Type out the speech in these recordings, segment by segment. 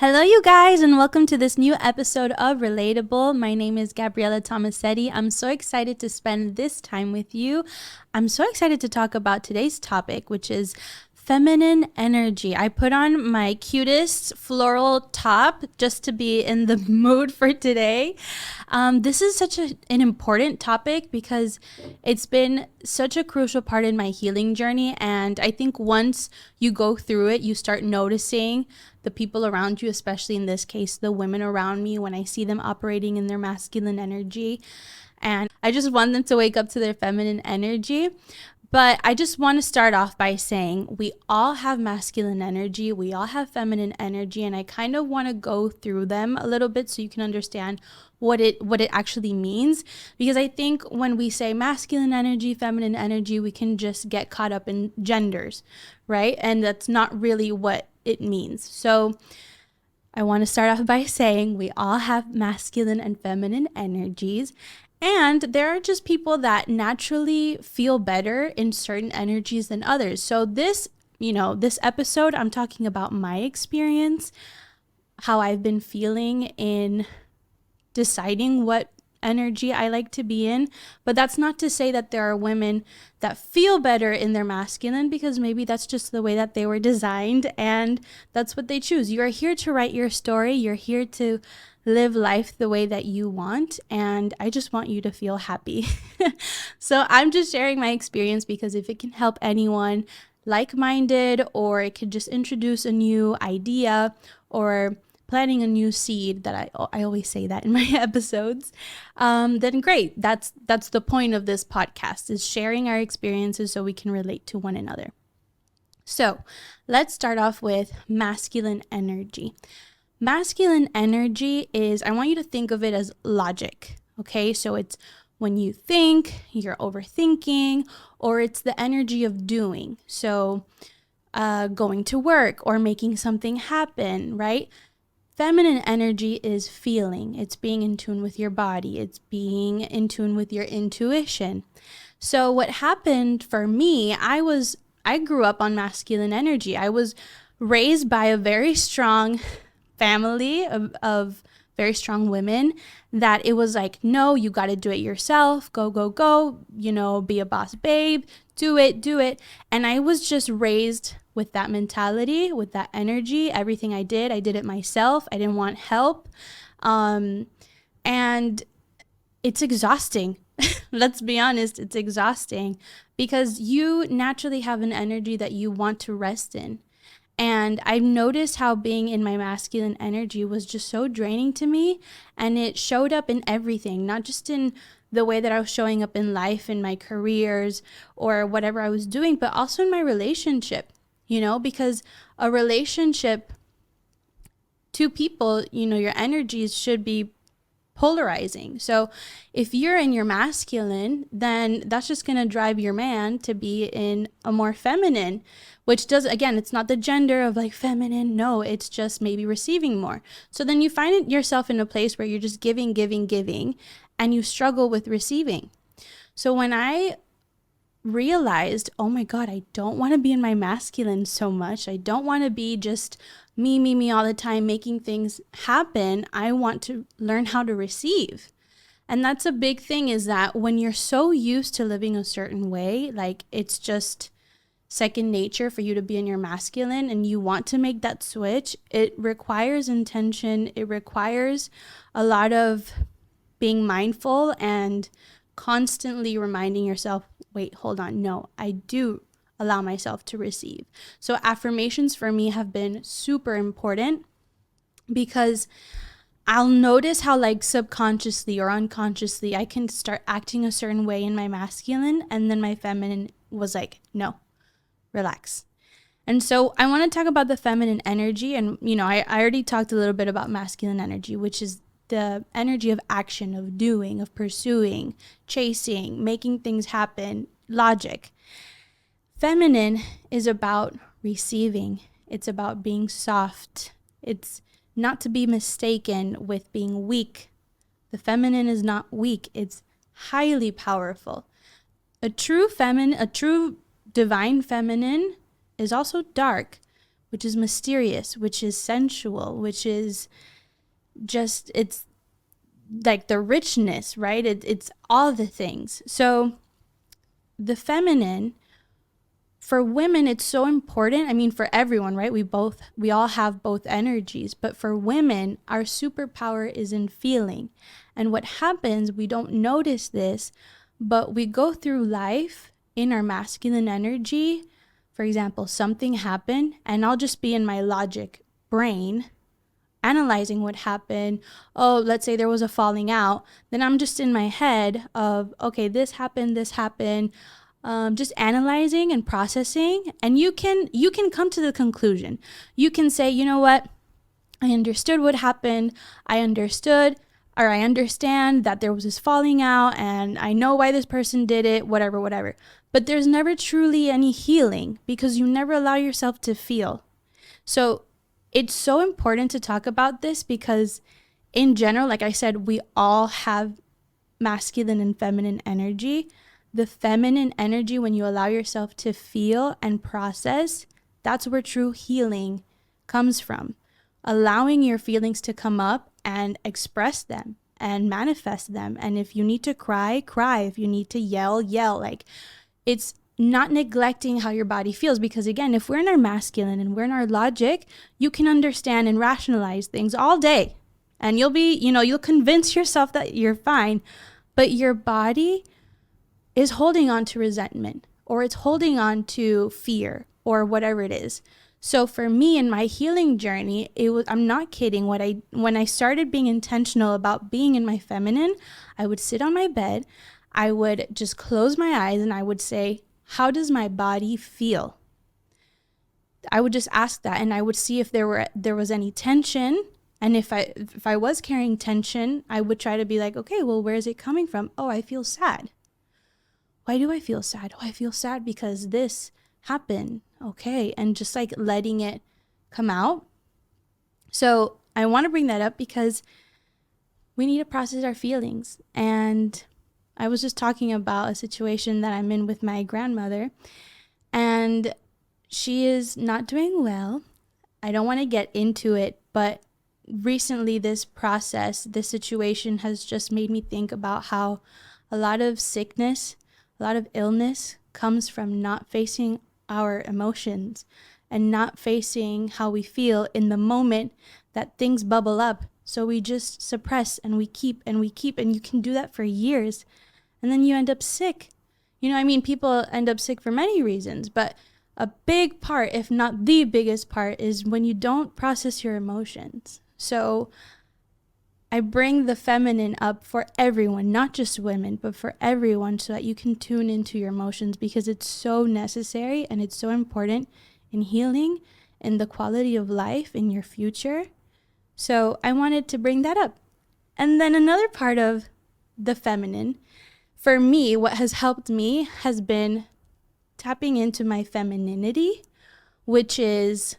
Hello, you guys, and welcome to this new episode of Rellatable. My name is Gabriella Tomassetti. I'm so excited to spend this time with you. I'm so excited to talk about today's topic, which is feminine energy. I put on my cutest floral top just to be in the mood for today. This is such an important topic because it's been such a crucial part in my healing journey. And I think once you go through it, you start noticing the people around you, especially in this case, the women around me, when I see them operating in their masculine energy. And I just want them to wake up to their feminine energy. But I just want to start off by saying we all have masculine energy, we all have feminine energy, and I kind of want to go through them a little bit so you can understand what it actually means. Because I think when we say masculine energy, feminine energy, we can just get caught up in genders, right? And that's not really what it means. So I want to start off by saying we all have masculine and feminine energies. And there are just people that naturally feel better in certain energies than others. So this episode, I'm talking about my experience, how I've been feeling in deciding what energy I like to be in. But that's not to say that there are women that feel better in their masculine, because maybe that's just the way that they were designed and that's what they choose. You are here to write your story. You're here to live life the way that you want, and I just want you to feel happy. So I'm just sharing my experience because if it can help anyone like-minded, or it could just introduce a new idea or planting a new seed, that I always say that in my episodes, then great. That's the point of this podcast, is sharing our experiences so we can relate to one another. So let's start off with masculine energy. Masculine energy is, I want you to think of it as logic, okay? So it's when you think, you're overthinking, or it's the energy of doing. So going to work or making something happen, right? Feminine energy is feeling. It's being in tune with your body. It's being in tune with your intuition. So what happened for me, I grew up on masculine energy. I was raised by a very strong family of very strong women, that it was like, no, you got to do it yourself. Go, go, go, be a boss babe, do it. And I was just raised with that mentality, with that energy. Everything I did it myself. I didn't want help. And it's exhausting. Let's be honest, it's exhausting because you naturally have an energy that you want to rest in. And I noticed how being in my masculine energy was just so draining to me. And it showed up in everything, not just in the way that I was showing up in life, in my careers or whatever I was doing, but also in my relationship, because a relationship, two people, your energies should be polarizing. So if you're in your masculine, then that's just going to drive your man to be in a more feminine, which does, again, it's not the gender of like feminine. No, it's just maybe receiving more. So then you find yourself in a place where you're just giving, and you struggle with receiving. So when I realized, oh my God, I don't want to be in my masculine so much. I don't want to be just me all the time, making things happen. I want to learn how to receive. And that's a big thing, is that when you're so used to living a certain way, like it's just second nature for you to be in your masculine, and you want to make that switch, it requires intention. It requires a lot of being mindful and constantly reminding yourself, wait, hold on, no, I do allow myself to receive. So affirmations for me have been super important, because I'll notice how like subconsciously or unconsciously I can start acting a certain way in my masculine, and then my feminine was like, no, relax. And so I want to talk about the feminine energy. And, I already talked a little bit about masculine energy, which is the energy of action, of doing, of pursuing, chasing, making things happen, logic. Feminine is about receiving. It's about being soft. It's not to be mistaken with being weak. The feminine is not weak. It's highly powerful. A true divine feminine is also dark, which is mysterious, which is sensual, which is just, it's like the richness, right? It's all the things. So the feminine, for women, it's so important. I mean, for everyone, right? We all have both energies, but for women, our superpower is in feeling. And what happens, we don't notice this, but we go through life in our masculine energy. For example, something happened, and I'll just be in my logic brain analyzing what happened. Oh, let's say there was a falling out. Then I'm just in my head of, okay, this happened. Just analyzing and processing. And you can come to the conclusion. You can say, you know what? I understood what happened. I understand that there was this falling out, and I know why this person did it, whatever. But there's never truly any healing because you never allow yourself to feel. So it's so important to talk about this because in general, like I said, we all have masculine and feminine energy. The feminine energy, when you allow yourself to feel and process, that's where true healing comes from. Allowing your feelings to come up and express them and manifest them. And if you need to cry, cry. If you need to yell, yell. Like, it's not neglecting how your body feels, because again, if we're in our masculine and we're in our logic, you can understand and rationalize things all day, and you'll convince yourself that you're fine, but your body is holding on to resentment, or it's holding on to fear, or whatever it is. So for me, in my healing journey, I'm not kidding, when I started being intentional about being in my feminine, I would sit on my bed, I would just close my eyes, and I would say, how does my body feel? I would just ask that, and I would see if there was any tension. And if I was carrying tension, I would try to be like, okay, well, where is it coming from? Oh, I feel sad. Why do I feel sad? Oh, I feel sad because this happened. Okay. And just like letting it come out. So I want to bring that up because we need to process our feelings. And I was just talking about a situation that I'm in with my grandmother, and she is not doing well. I don't want to get into it, but recently this situation has just made me think about how a lot of sickness, a lot of illness comes from not facing our emotions and not facing how we feel in the moment that things bubble up. So we just suppress and we keep, and you can do that for years. And then you end up sick. People end up sick for many reasons, but a big part, if not the biggest part, is when you don't process your emotions. So I bring the feminine up for everyone, not just women, but for everyone, so that you can tune into your emotions, because it's so necessary and it's so important in healing and the quality of life in your future. So I wanted to bring that up. And then another part of the feminine, for me, what has helped me has been tapping into my femininity, which is,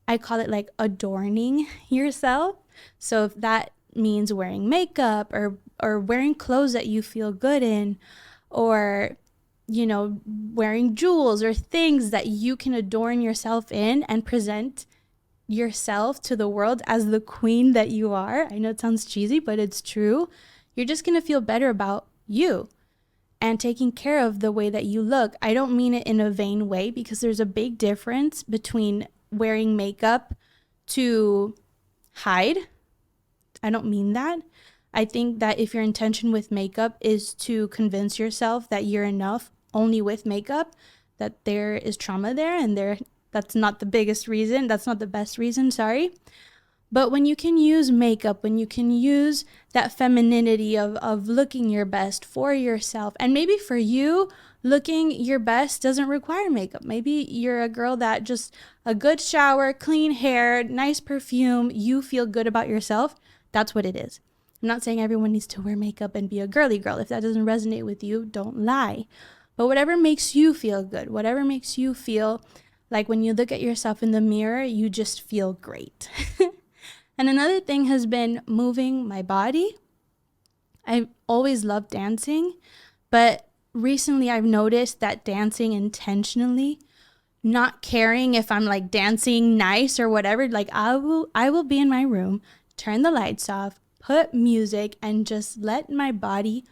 I call it like adorning yourself. So if that means wearing makeup or wearing clothes that you feel good in, or, wearing jewels or things that you can adorn yourself in and present yourself to the world as the queen that you are. I know it sounds cheesy, but it's true. You're just going to feel better about you and taking care of the way that you look. I don't mean it in a vain way, because there's a big difference between wearing makeup to hide. I don't mean that. I think that if your intention with makeup is to convince yourself that you're enough only with makeup, that there is trauma there, and that's not the biggest reason. That's not the best reason, sorry. But when you can use makeup, when you can use that femininity of looking your best for yourself, and maybe for you, looking your best doesn't require makeup. Maybe you're a girl that just a good shower, clean hair, nice perfume, you feel good about yourself. That's what it is. I'm not saying everyone needs to wear makeup and be a girly girl. If that doesn't resonate with you, don't lie. But whatever makes you feel good, whatever makes you feel like when you look at yourself in the mirror, you just feel great. And another thing has been moving my body. I've always loved dancing, but recently I've noticed that dancing intentionally not caring if I'm like dancing nice or whatever. Like I will be in my room, turn the lights off, put music, and just let my body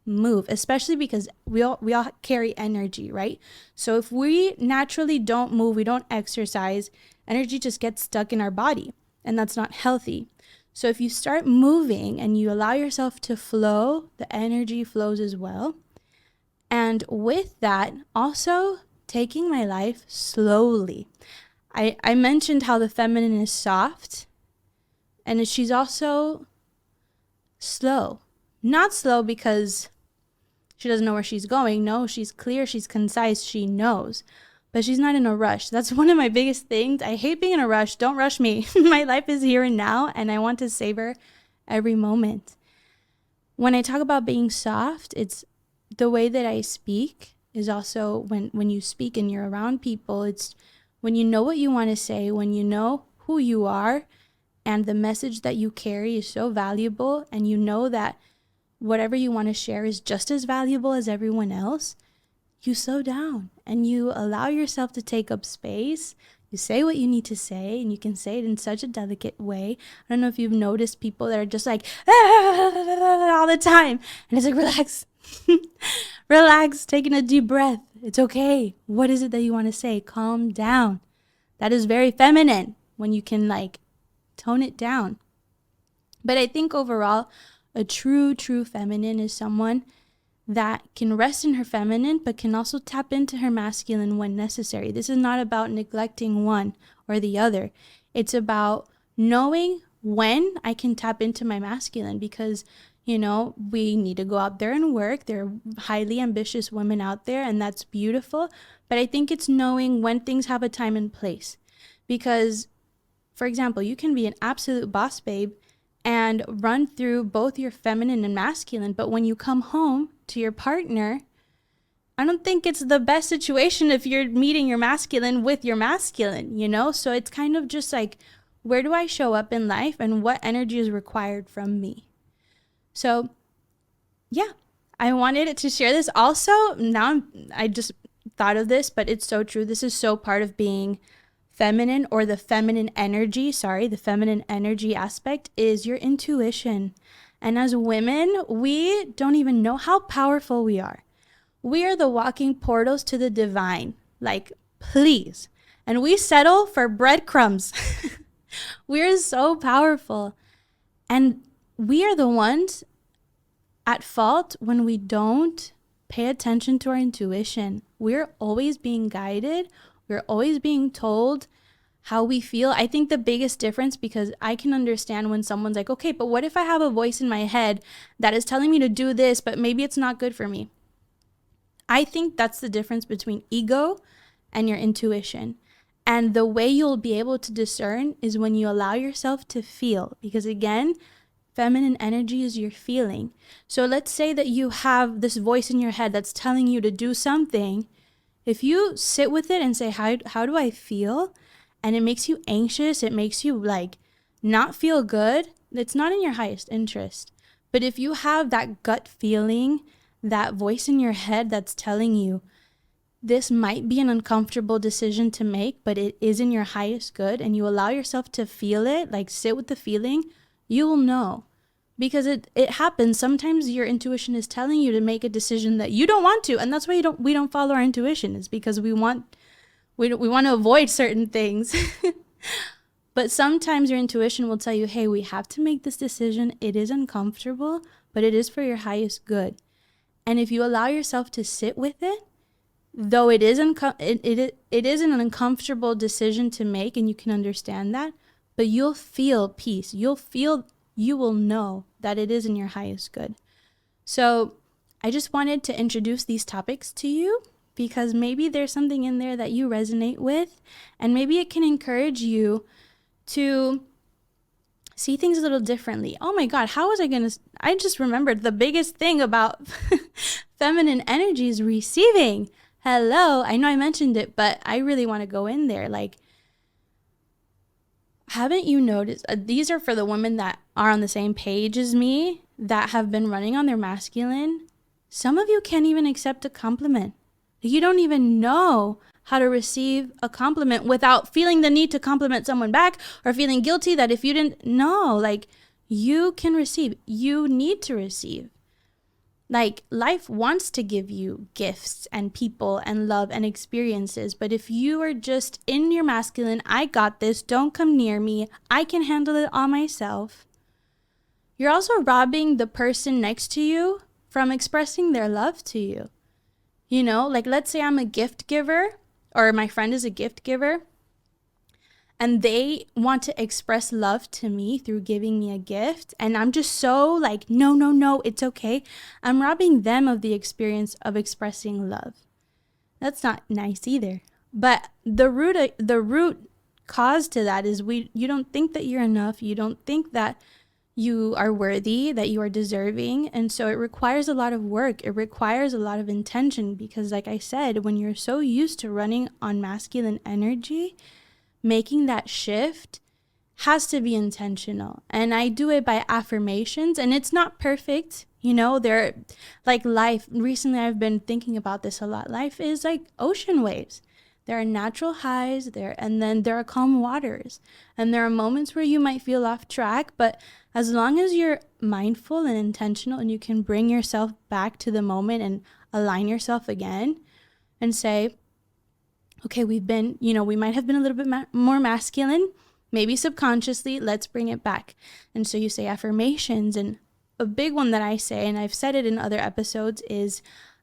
move, especially because we all carry energy, right? So if we naturally don't move, we don't exercise, energy just gets stuck in our body, and that's not healthy. So if you start moving and you allow yourself to flow, the energy flows as well. And with that, also taking my life slowly. I mentioned how the feminine is soft, and she's also slow. Not slow because she doesn't know where she's going. No, she's clear, she's concise, she knows. But she's not in a rush. That's one of my biggest things. I hate being in a rush. Don't rush me. My life is here and now, and I want to savor every moment. When I talk about being soft, it's the way that I speak is also when you speak and you're around people, it's when you know what you want to say, when you know who you are, and the message that you carry is so valuable, and you know that whatever you want to share is just as valuable as everyone else, you slow down and you allow yourself to take up space. You say what you need to say, and you can say it in such a delicate way. I don't know if you've noticed people that are just like all the time, and it's like, relax. Relax, taking a deep breath. It's okay. What is it that you want to say? Calm down. That is very feminine when you can like tone it down. But I think overall, a true feminine is someone that can rest in her feminine, but can also tap into her masculine when necessary. This is not about neglecting one or the other. It's about knowing when I can tap into my masculine, because, you know, we need to go out there and work. There are highly ambitious women out there, and that's beautiful. But I think it's knowing when things have a time and place. Because, for example, you can be an absolute boss babe and run through both your feminine and masculine, but when you come home to your partner, I don't think it's the best situation if you're meeting your masculine with your masculine, you know? So it's kind of just like, where do I show up in life and what energy is required from me? So yeah, I wanted to share this. Also, now I just thought of this, but it's so true. This is so part of being feminine, or the feminine energy. The feminine energy aspect is your intuition. And as women, we don't even know how powerful we are. We are the walking portals to the divine. Like, please. And we settle for breadcrumbs. We're so powerful. And we are the ones at fault when we don't pay attention to our intuition. We're always being guided. We're always being told how we feel. I think the biggest difference, because I can understand when someone's like, okay, but what if I have a voice in my head that is telling me to do this, but maybe it's not good for me? I think that's the difference between ego and your intuition. And the way you'll be able to discern is when you allow yourself to feel. Because again, feminine energy is your feeling. So let's say that you have this voice in your head that's telling you to do something. If you sit with it and say, how do I feel? And it makes you anxious, it makes you like not feel good, it's not in your highest interest. But if you have that gut feeling, that voice in your head that's telling you, this might be an uncomfortable decision to make, but it is in your highest good, and you allow yourself to feel it, like sit with the feeling, you will know. Because it happens. Sometimes your intuition is telling you to make a decision that you don't want to, and that's why we don't follow our intuition. It's because we want to avoid certain things. But sometimes your intuition will tell you, hey, we have to make this decision. It is uncomfortable, but it is for your highest good. And if you allow yourself to sit with it, though it is it is an uncomfortable decision to make, and you can understand that, but you'll feel peace. You will know that it is in your highest good. So I just wanted to introduce these topics to you, because maybe there's something in there that you resonate with, and maybe it can encourage you to see things a little differently. Oh my God, I just remembered the biggest thing about feminine energy is receiving. Hello, I know I mentioned it, but I really want to go in there. Like, haven't you noticed, these are for the women that are on the same page as me, that have been running on their masculine. Some of you can't even accept a compliment. You don't even know how to receive a compliment without feeling the need to compliment someone back or feeling guilty that if you didn't. No, like, you can receive. You need to receive. Like, life wants to give you gifts and people and love and experiences. But if you are just in your masculine, I got this, don't come near me, I can handle it all myself, you're also robbing the person next to you from expressing their love to you. You know, like, let's say I'm a gift giver, or my friend is a gift giver, and they want to express love to me through giving me a gift, and I'm just so like, no, it's okay. I'm robbing them of the experience of expressing love. That's not nice either. But the root cause to that is you don't think that you're enough. You don't think that you are worthy, that you are deserving. And so it requires a lot of work. It requires a lot of intention because, like I said, when you're so used to running on masculine energy, making that shift has to be intentional. And I do it by affirmations, and it's not perfect. You know, they're like life. Recently, I've been thinking about this a lot. Life is like ocean waves. There are natural highs there, and then there are calm waters. And there are moments where you might feel off track, but as long as you're mindful and intentional and you can bring yourself back to the moment and align yourself again and say, okay, we might have been a little bit more masculine, maybe subconsciously, let's bring it back. And so you say affirmations, and a big one that I say, and I've said it in other episodes, is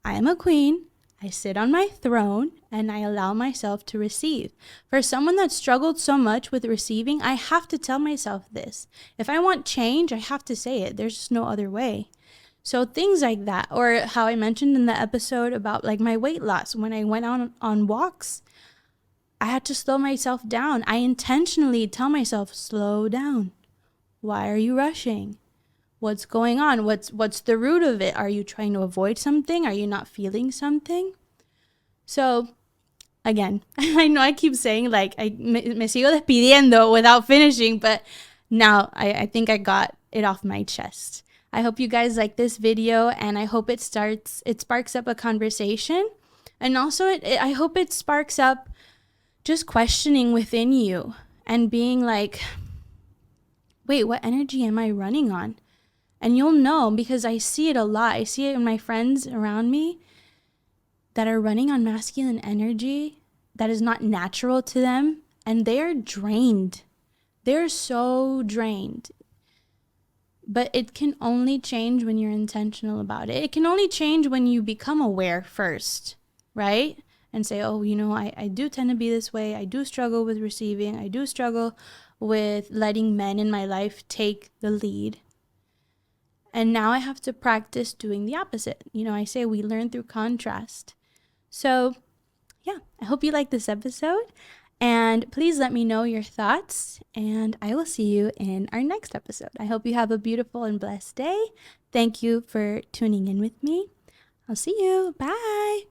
I am a queen, I sit on my throne, and I allow myself to receive. For someone that struggled so much with receiving, I have to tell myself this. If I want change, I have to say it. There's just no other way. So things like that, or how I mentioned in the episode about like my weight loss, when I went on walks, I had to slow myself down. I intentionally tell myself, slow down. Why are you rushing? What's going on? What's the root of it? Are you trying to avoid something? Are you not feeling something? So again, I know I keep saying like me sigo despidiendo without finishing, but now I think I got it off my chest. I hope you guys like this video, and I hope it sparks up a conversation. And also I hope it sparks up just questioning within you and being like, wait, what energy am I running on? And you'll know, because I see it a lot. I see it in my friends around me that are running on masculine energy that is not natural to them, and they're drained. They're so drained. But it can only change when you're intentional about it. It can only change when you become aware first, right? And say, oh, I do tend to be this way. I do struggle with receiving. I do struggle with letting men in my life take the lead. And now I have to practice doing the opposite. I say we learn through contrast. So, yeah, I hope you like this episode. And please let me know your thoughts. And I will see you in our next episode. I hope you have a beautiful and blessed day. Thank you for tuning in with me. I'll see you. Bye.